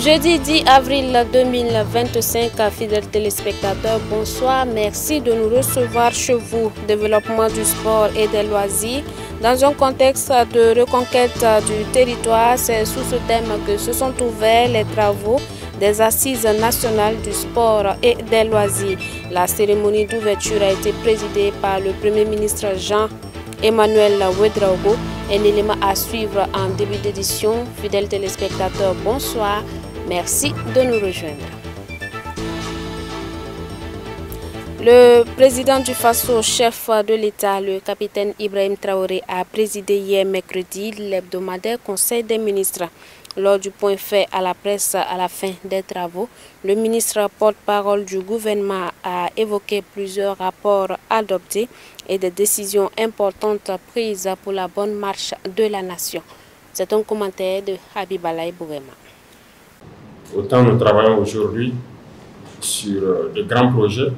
Jeudi 10 avril 2025, fidèles téléspectateurs, bonsoir. Merci de nous recevoir chez vous. Développement du sport et des loisirs. Dans un contexte de reconquête du territoire, c'est sous ce thème que se sont ouverts les travaux des assises nationales du sport et des loisirs. La cérémonie d'ouverture a été présidée par le Premier ministre Jean-Emmanuel Ouédraogo. Un élément à suivre en début d'édition. Fidèles téléspectateurs, bonsoir. Merci de nous rejoindre. Le président du Faso, chef de l'État, le capitaine Ibrahim Traoré, a présidé hier mercredi l'hebdomadaire Conseil des ministres. Lors du point fait à la presse à la fin des travaux, le ministre porte-parole du gouvernement a évoqué plusieurs rapports adoptés et des décisions importantes prises pour la bonne marche de la nation. C'est un commentaire de Habibalaï Bourema. Autant nous travaillons aujourd'hui sur de grands projets,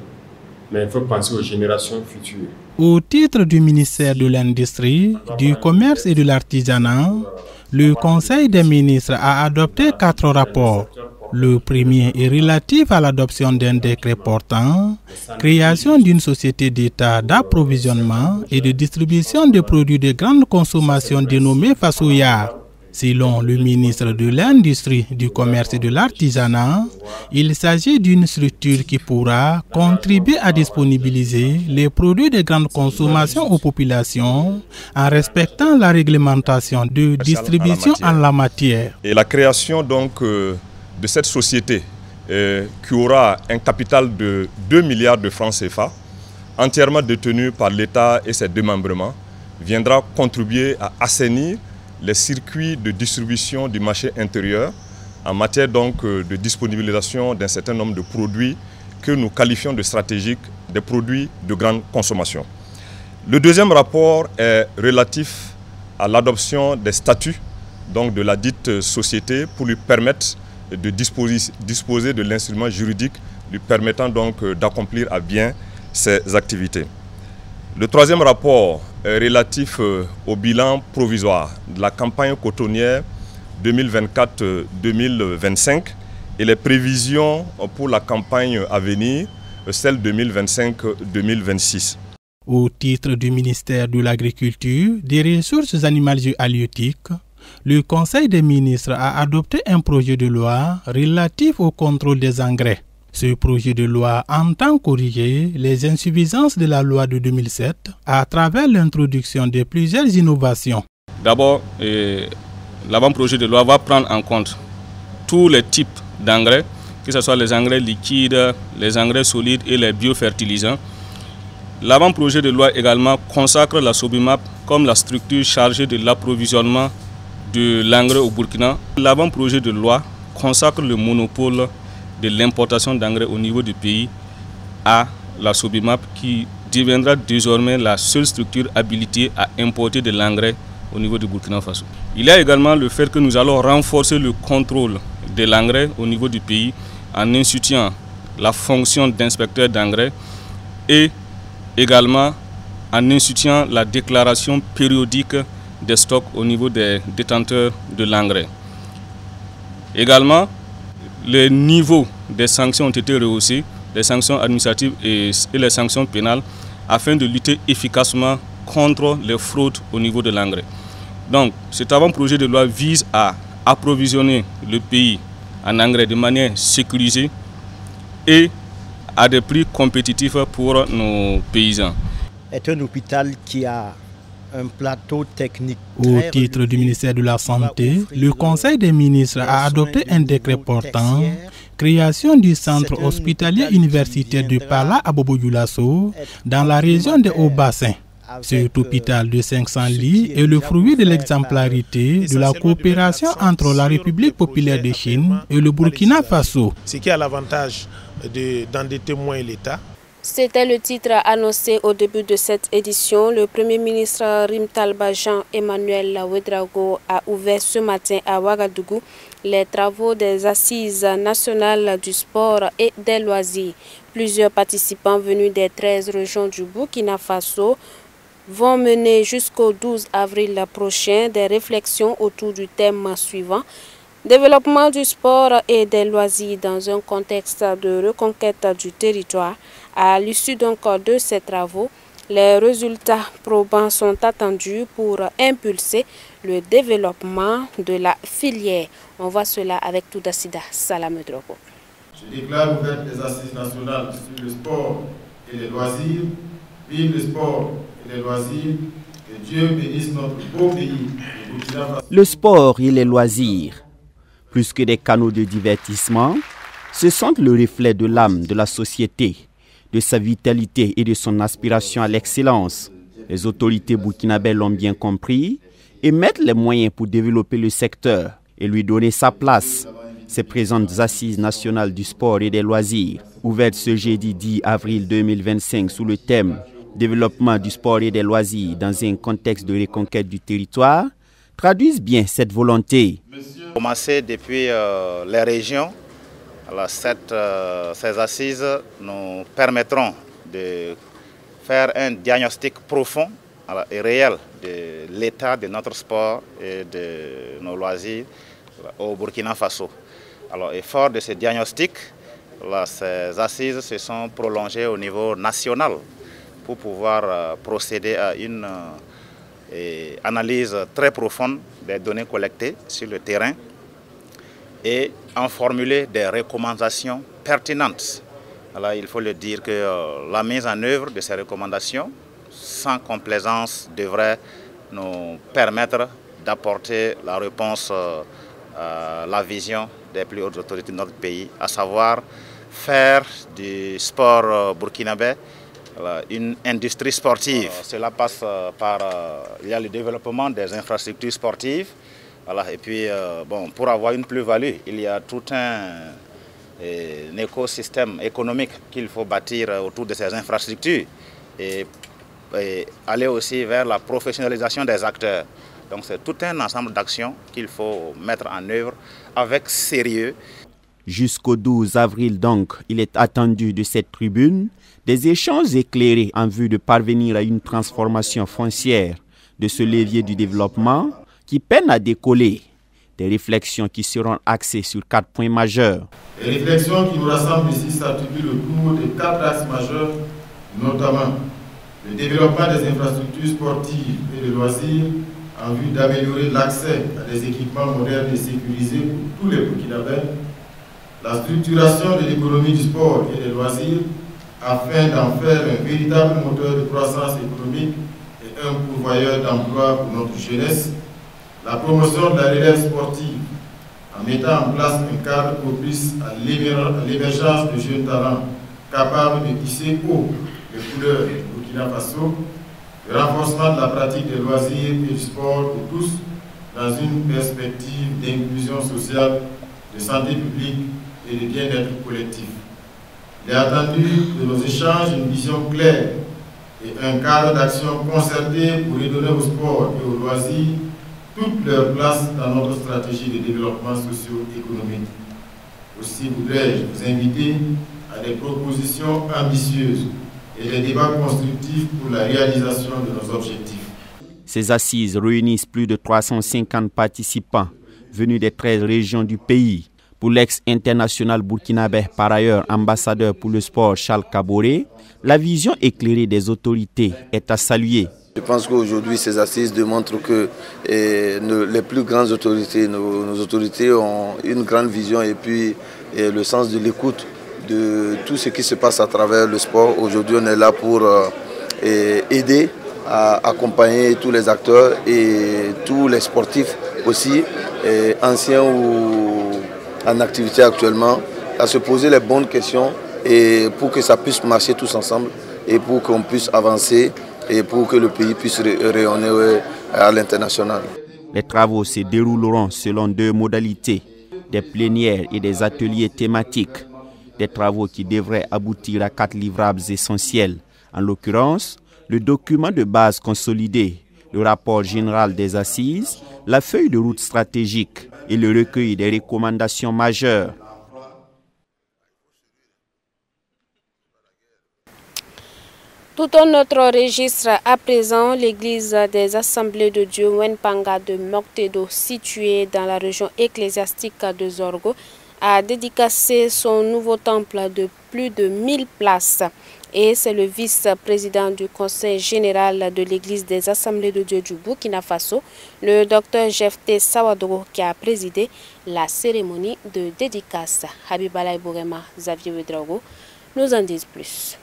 mais il faut penser aux générations futures. Au titre du ministère de l'Industrie, du Commerce et de l'Artisanat, le Conseil des ministres a adopté 4 rapports. Le premier est relatif à l'adoption d'un décret portant création d'une société d'État d'approvisionnement et de distribution de produits de grande consommation dénommée Fasoya. Selon le ministre de l'Industrie, du Commerce et de l'Artisanat, il s'agit d'une structure qui pourra contribuer à disponibiliser les produits de grande consommation aux populations en respectant la réglementation de distribution en la matière. Et la création donc de cette société qui aura un capital de 2 milliards de francs CFA, entièrement détenu par l'État et ses démembrements, viendra contribuer à assainir les circuits de distribution du marché intérieur en matière donc de disponibilisation d'un certain nombre de produits que nous qualifions de stratégiques, des produits de grande consommation. Le deuxième rapport est relatif à l'adoption des statuts donc de la dite société pour lui permettre de disposer de l'instrument juridique lui permettant donc d'accomplir à bien ses activités. Le troisième rapport est relatif au bilan provisoire de la campagne cotonnière 2024-2025 et les prévisions pour la campagne à venir, celle 2025-2026. Au titre du ministère de l'Agriculture, des Ressources animales et halieutiques, le Conseil des ministres a adopté un projet de loi relatif au contrôle des engrais. Ce projet de loi entend corriger les insuffisances de la loi de 2007 à travers l'introduction de plusieurs innovations. D'abord, l'avant-projet de loi va prendre en compte tous les types d'engrais, que ce soit les engrais liquides, les engrais solides et les biofertilisants. L'avant-projet de loi également consacre la SOBIMAP comme la structure chargée de l'approvisionnement de l'engrais au Burkina. L'avant-projet de loi consacre le monopole de l'importation d'engrais au niveau du pays à la SOBIMAP qui deviendra désormais la seule structure habilitée à importer de l'engrais au niveau du Burkina Faso. Il y a également le fait que nous allons renforcer le contrôle de l'engrais au niveau du pays en instituant la fonction d'inspecteur d'engrais et également en instituant la déclaration périodique des stocks au niveau des détenteurs de l'engrais. Également, les niveaux des sanctions ont été rehaussés, les sanctions administratives et les sanctions pénales, afin de lutter efficacement contre les fraudes au niveau de l'engrais. Donc, cet avant-projet de loi vise à approvisionner le pays en engrais de manière sécurisée et à des prix compétitifs pour nos paysans. C'est un hôpital qui a un plateau technique. Au titre du ministère de la Santé, le Conseil des ministres a adopté un décret portant création du centre hospitalier universitaire de Pala à Bobo-Dioulasso dans la région des Hauts-Bassins. Cet hôpital de 500 lits est le fruit de l'exemplarité de la coopération entre la République populaire de Chine et le Burkina Faso. Ce qui a l'avantage d'endetter moins l'État. C'était le titre annoncé au début de cette édition. Le Premier ministre Rimtalba Jean-Emmanuel Ouédraogo a ouvert ce matin à Ouagadougou les travaux des assises nationales du sport et des loisirs. Plusieurs participants venus des 13 régions du Burkina Faso vont mener jusqu'au 12 avril prochain des réflexions autour du thème suivant: Développement du sport et des loisirs dans un contexte de reconquête du territoire. À l'issue donc de ces travaux, les résultats probants sont attendus pour impulser le développement de la filière. On voit cela avec Toudacida Salamedropo. Je déclare ouverte les assises nationales sur le sport et les loisirs. Vive le sport et les loisirs. Que Dieu bénisse notre beau pays. Le sport et les loisirs, plus que des canaux de divertissement, ce sont le reflet de l'âme de la société, de sa vitalité et de son aspiration à l'excellence. Les autorités burkinabées l'ont bien compris et mettent les moyens pour développer le secteur et lui donner sa place. Ces présentes assises nationales du sport et des loisirs, ouvertes ce jeudi 10 avril 2025 sous le thème « Développement du sport et des loisirs dans un contexte de reconquête du territoire », traduisent bien cette volonté. Commencé depuis les régions, alors ces assises nous permettront de faire un diagnostic profond et réel de l'état de notre sport et de nos loisirs au Burkina Faso. Alors, et fort de ce diagnostic, ces assises se sont prolongées au niveau national pour pouvoir procéder à une analyse très profonde des données collectées sur le terrain et en formuler des recommandations pertinentes. Alors, il faut le dire que la mise en œuvre de ces recommandations, sans complaisance, devrait nous permettre d'apporter la réponse à la vision des plus hautes autorités de notre pays, à savoir faire du sport burkinabé une industrie sportive. Cela passe par il y a le développement des infrastructures sportives. Voilà, et puis, pour avoir une plus-value, il y a tout un écosystème économique qu'il faut bâtir autour de ces infrastructures et aller aussi vers la professionnalisation des acteurs. Donc c'est tout un ensemble d'actions qu'il faut mettre en œuvre avec sérieux. Jusqu'au 12 avril donc, il est attendu de cette tribune des échanges éclairés en vue de parvenir à une transformation foncière de ce levier du développement qui peine à décoller. Des réflexions qui seront axées sur 4 points majeurs. Les réflexions qui nous rassemblent ici s'articulent autour de 4 axes majeurs, notamment le développement des infrastructures sportives et de loisirs en vue d'améliorer l'accès à des équipements modernes et sécurisés pour tous les Burkinabés, la structuration de l'économie du sport et des loisirs afin d'en faire un véritable moteur de croissance économique et un pourvoyeur d'emplois pour notre jeunesse, la promotion de la relève sportive en mettant en place un cadre propice à l'émergence de jeunes talents capables de tisser haut les couleurs du Burkina Faso, le renforcement de la pratique des loisirs et du sport pour tous dans une perspective d'inclusion sociale, de santé publique et de bien-être collectif. Il est attendu de nos échanges une vision claire et un cadre d'action concerté pour redonner au sport et aux loisirs toute leur place dans notre stratégie de développement socio-économique. Aussi voudrais-je vous inviter à des propositions ambitieuses et des débats constructifs pour la réalisation de nos objectifs. Ces assises réunissent plus de 350 participants venus des 13 régions du pays. Pour l'ex-international burkinabé, par ailleurs ambassadeur pour le sport Charles Kaboré, la vision éclairée des autorités est à saluer. Je pense qu'aujourd'hui, ces assises démontrent que les plus grandes autorités, nos autorités ont une grande vision et puis le sens de l'écoute de tout ce qui se passe à travers le sport. Aujourd'hui, on est là pour aider, à accompagner tous les acteurs et tous les sportifs aussi, anciens ou en activité actuellement, à se poser les bonnes questions et pour que ça puisse marcher tous ensemble et pour qu'on puisse avancer et pour que le pays puisse rayonner à l'international. Les travaux se dérouleront selon 2 modalités, des plénières et des ateliers thématiques. Des travaux qui devraient aboutir à 4 livrables essentiels. En l'occurrence, le document de base consolidé, le rapport général des assises, la feuille de route stratégique et le recueil des recommandations majeures. Tout en notre registre à présent, l'église des Assemblées de Dieu Wenpanga de Moctedo, située dans la région ecclésiastique de Zorgo, a dédicacé son nouveau temple de plus de 1000 places. Et c'est le vice-président du conseil général de l'église des Assemblées de Dieu du Burkina Faso, le docteur Jefté Sawadogo, qui a présidé la cérémonie de dédicace. Habibalaï Bourema, Xavier Ouedraogo nous en disent plus.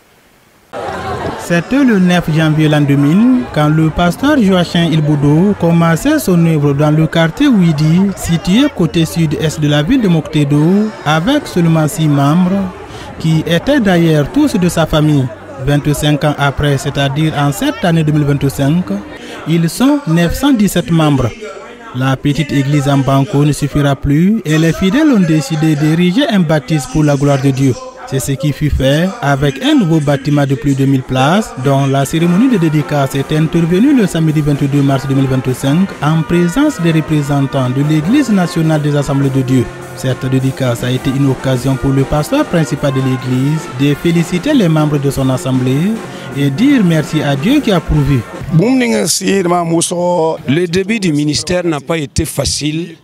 C'était le 9 janvier l'an 2000 quand le pasteur Joachim Ilboudo commençait son œuvre dans le quartier Ouidi, situé côté sud-est de la ville de Moctedo, avec seulement 6 membres, qui étaient d'ailleurs tous de sa famille. 25 ans après, c'est-à-dire en cette année 2025, ils sont 917 membres. La petite église en banco ne suffira plus et les fidèles ont décidé d'ériger un baptiste pour la gloire de Dieu. C'est ce qui fut fait avec un nouveau bâtiment de plus de 1000 places dont la cérémonie de dédicace est intervenue le samedi 22 mars 2025 en présence des représentants de l'Église nationale des Assemblées de Dieu. Cette dédicace a été une occasion pour le pasteur principal de l'Église de féliciter les membres de son assemblée et dire merci à Dieu qui a pourvu. Le début du ministère n'a pas été facile.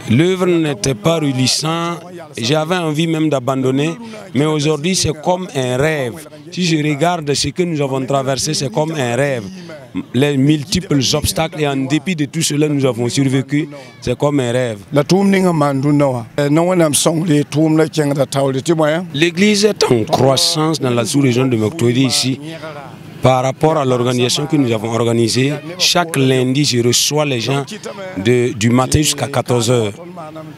L'œuvre n'était pas réjouissante. J'avais envie même d'abandonner, mais aujourd'hui c'est comme un rêve. Si je regarde ce que nous avons traversé, c'est comme un rêve. Les multiples obstacles et en dépit de tout cela, nous avons survécu. C'est comme un rêve. L'église est en croissance dans la sous-région de Moctedo ici. Par rapport à l'organisation que nous avons organisée, chaque lundi, je reçois les gens du matin jusqu'à 14 h.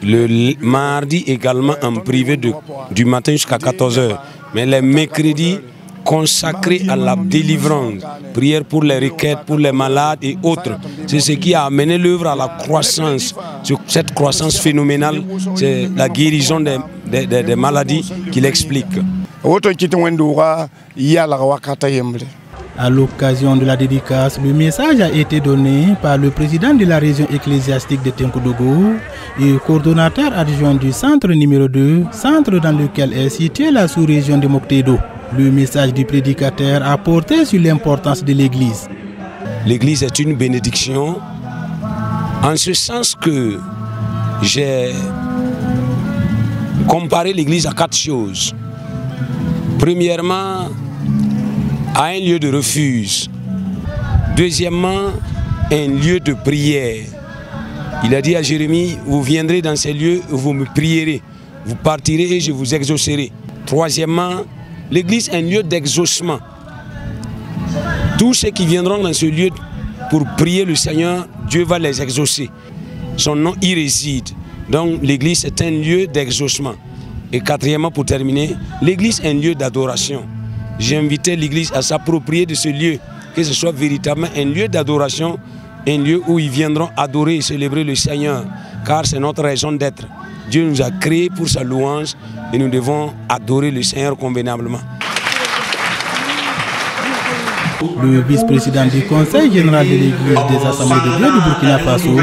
Le mardi également en privé du matin jusqu'à 14 h. Mais les mercredis consacrés à la délivrance, prière pour les requêtes, pour les malades et autres. C'est ce qui a amené l'œuvre à la croissance. Cette croissance phénoménale, c'est la guérison des maladies qui l'explique. À l'occasion de la dédicace, le message a été donné par le président de la région ecclésiastique de Tenkodogo et coordonnateur adjoint du centre numéro 2, centre dans lequel est située la sous-région de Moctedo. Le message du prédicateur a porté sur l'importance de l'église. L'église est une bénédiction en ce sens que j'ai comparé l'église à 4 choses. Premièrement, à un lieu de refuge. Deuxièmement, un lieu de prière. Il a dit à Jérémie, vous viendrez dans ces lieux où vous me prierez. Vous partirez et je vous exaucerai. Troisièmement, l'église est un lieu d'exaucement. Tous ceux qui viendront dans ce lieu pour prier le Seigneur, Dieu va les exaucer. Son nom y réside. Donc l'église est un lieu d'exaucement. Et quatrièmement, pour terminer, l'église est un lieu d'adoration. J'ai invité l'église à s'approprier de ce lieu, que ce soit véritablement un lieu d'adoration, un lieu où ils viendront adorer et célébrer le Seigneur, car c'est notre raison d'être. Dieu nous a créés pour sa louange et nous devons adorer le Seigneur convenablement. Le vice-président du conseil général de l'église des Assemblées de Dieu du Burkina Faso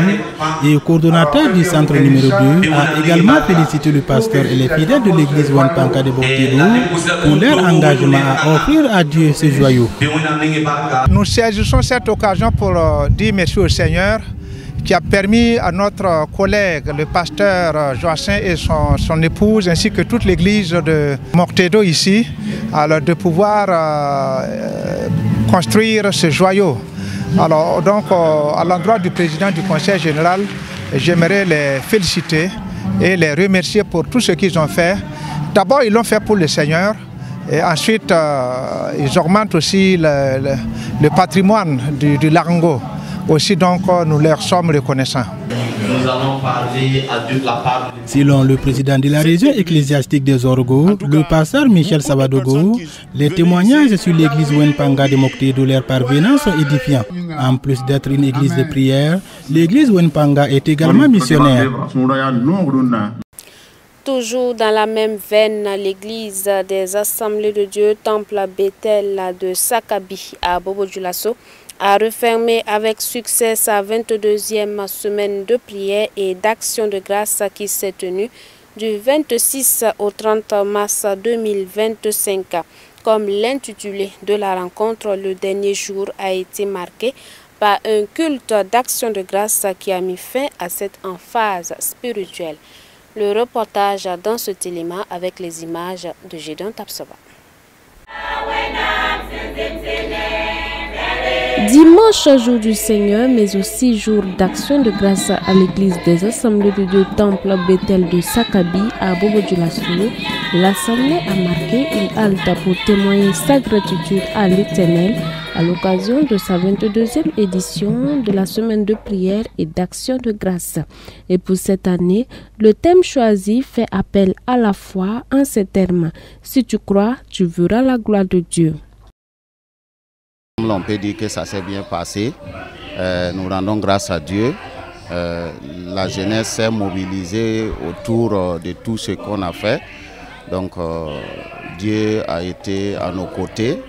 et coordonnateur du centre numéro 2 a également félicité le pasteur et les fidèles de l'église Wenpanga de Moctedo pour leur engagement à offrir à Dieu ce joyau. Nous saisissons cette occasion pour dire merci au Seigneur qui a permis à notre collègue, le pasteur Joachim et son épouse, ainsi que toute l'église de Moctedo ici, de pouvoir construire ce joyau. Alors donc à l'endroit du président du conseil général, j'aimerais les féliciter et les remercier pour tout ce qu'ils ont fait. D'abord ils l'ont fait pour le Seigneur et ensuite ils augmentent aussi le patrimoine du Larango. Aussi donc nous leur sommes reconnaissants. Nous allons parler à Dieu de la part. Selon le président de la région ecclésiastique des Zorgo, le pasteur Michel Sawadogo, les témoignages sur l'église Wenpanga de Moctedo leur parvenant sont édifiants. En plus d'être une église de prière, l'église Wenpanga est également missionnaire. Toujours dans la même veine, l'église des Assemblées de Dieu, Temple Bethel de Sakabi à Bobo-Dioulasso, a refermé avec succès sa 22e semaine de prière et d'action de grâce qui s'est tenue du 26 au 30 mars 2025. Comme l'intitulé de la rencontre, le dernier jour a été marqué par un culte d'action de grâce qui a mis fin à cette emphase spirituelle. Le reportage dans ce téléma avec les images de Gédon Tapsoba. Dimanche, jour du Seigneur, mais aussi jour d'action de grâce à l'église des Assemblées de Dieu Temple Bethel de Sakabi à Bobo-Dioulasso, l'Assemblée a marqué une halte pour témoigner sa gratitude à l'Éternel à l'occasion de sa 22e édition de la semaine de prière et d'action de grâce. Et pour cette année, le thème choisi fait appel à la foi en ces termes. Si tu crois, tu verras la gloire de Dieu. On peut dire que ça s'est bien passé. Nous rendons grâce à Dieu. La jeunesse s'est mobilisée autour de tout ce qu'on a fait. Donc Dieu a été à nos côtés.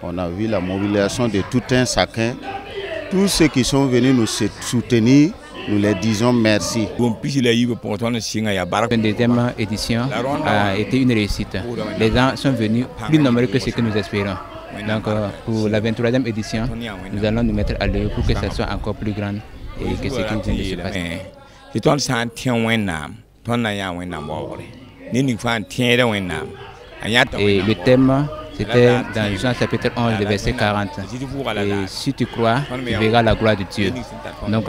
On a vu la mobilisation de tout un chacun. Tous ceux qui sont venus nous soutenir, nous les disons merci. La deuxième édition a été une réussite. Les gens sont venus plus nombreux que ce que nous espérons. Donc pour la 23e édition, nous allons nous mettre à l'œuvre pour que ça soit encore plus grand et que ce qui vient de se passer. Et le thème, c'était dans Jean chapitre 11, le verset 40. Et si tu crois, tu verras la gloire de Dieu. Donc,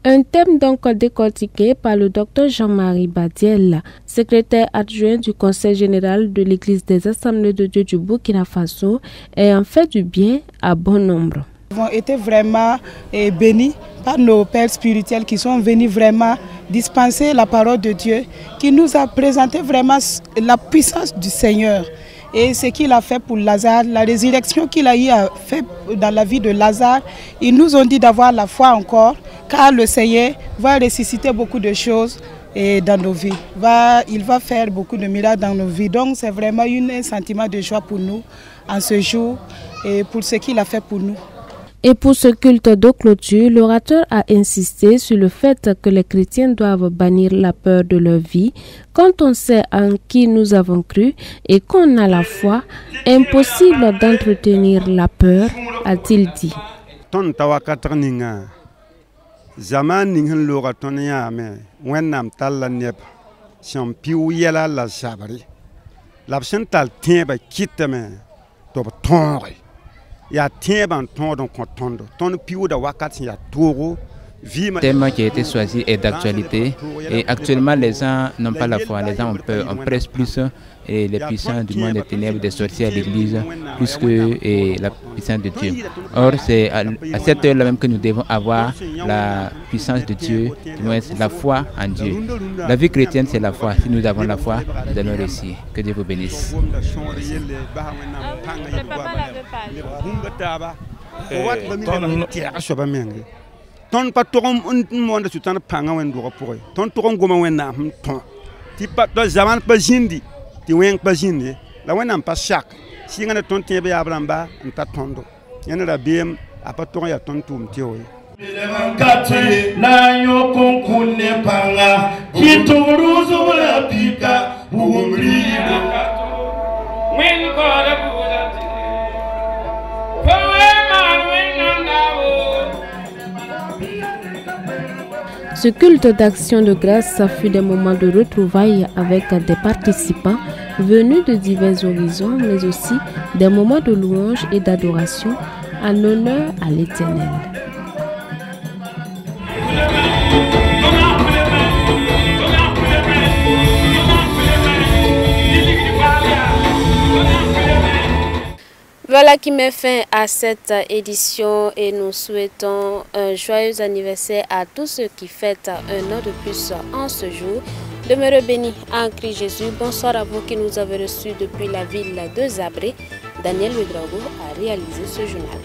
un thème donc décortiqué par le docteur Jean-Marie Badiel, secrétaire adjoint du Conseil général de l'Église des Assemblées de Dieu du Burkina Faso, ayant fait du bien à bon nombre. Nous avons été vraiment bénis par nos pères spirituels qui sont venus vraiment dispenser la parole de Dieu, qui nous a présenté vraiment la puissance du Seigneur. Et ce qu'il a fait pour Lazare, la résurrection qu'il a fait dans la vie de Lazare, ils nous ont dit d'avoir la foi encore, car le Seigneur va ressusciter beaucoup de choses dans nos vies. Il va faire beaucoup de miracles dans nos vies. Donc c'est vraiment un sentiment de joie pour nous en ce jour et pour ce qu'il a fait pour nous. Et pour ce culte de clôture, l'orateur a insisté sur le fait que les chrétiens doivent bannir la peur de leur vie. Quand on sait en qui nous avons cru et qu'on a la foi, impossible d'entretenir la peur, a-t-il dit. Le thème qui a été choisi est d'actualité et actuellement les gens n'ont pas la foi, les gens ont peur, on presse plus et les puissants du monde des ténèbres de sortir à l'église plus que la puissance de Dieu. Or c'est à cette heure-là même que nous devons avoir la puissance de Dieu, du moins la foi en Dieu. La vie chrétienne c'est la foi, si nous avons la foi, nous allons réussir. Que Dieu vous bénisse. Ton patron monde su tan panga wen do pour ton toron goma wen na ton ti pat do zaman pa jindi ti wen pa jindi la wen am pa chak si ngana ton tiebe ya bramba nta tondo yana da biem a patron ya ton tum ti o Kati na yo konkune panga kituruzo la pika bumrina wen ko da buzati Ce culte d'action de grâce fut des moments de retrouvailles avec des participants venus de divers horizons, mais aussi des moments de louange et d'adoration en honneur à l'Éternel. Voilà qui met fin à cette édition et nous souhaitons un joyeux anniversaire à tous ceux qui fêtent un an de plus en ce jour. Demeurez bénis en Christ Jésus. Bonsoir à vous qui nous avez reçus depuis la ville de Zabré. Daniel Ouedraogo a réalisé ce journal.